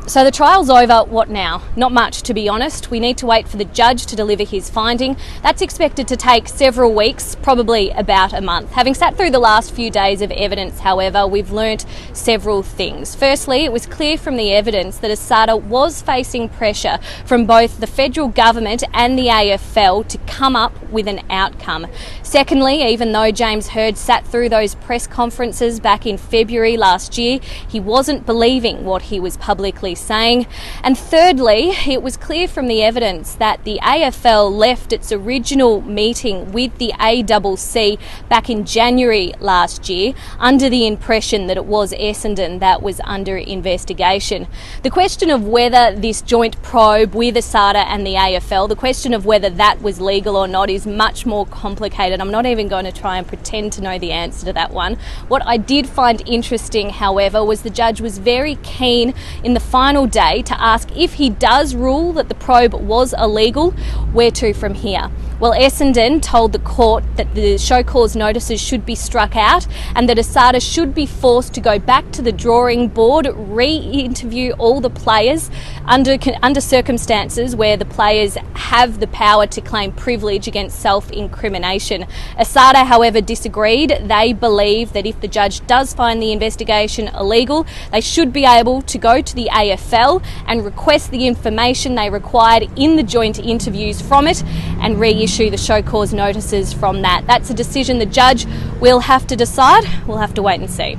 So the trial's over, what now? Not much, to be honest. We need to wait for the judge to deliver his finding. That's expected to take several weeks, probably about a month. Having sat through the last few days of evidence, however, we've learnt several things. Firstly, it was clear from the evidence that ASADA was facing pressure from both the federal government and the AFL to come up with an outcome. Secondly, even though James Hird sat through those press conferences back in February last year, he wasn't believing what he was publicly saying. And thirdly, it was clear from the evidence that the AFL left its original meeting with the ACC back in January last year under the impression that it was Essendon that was under investigation. The question of whether this joint probe with ASADA and the AFL, the question of whether that was legal or not, is much more complicated. I'm not even going to try and pretend to know the answer to that one. What I did find interesting, however, was the judge was very keen in the final day to ask if he does rule that the probe was illegal, where to from here? Well, Essendon told the court that the show cause notices should be struck out and that ASADA should be forced to go back to the drawing board, re-interview all the players under circumstances where the players have the power to claim privilege against self-incrimination. ASADA, however, disagreed. They believe that if the judge does find the investigation illegal, they should be able to go to the AFL and request the information they required in the joint interviews from it and reissue the show cause notices from that. That's a decision the judge will have to decide. We'll have to wait and see.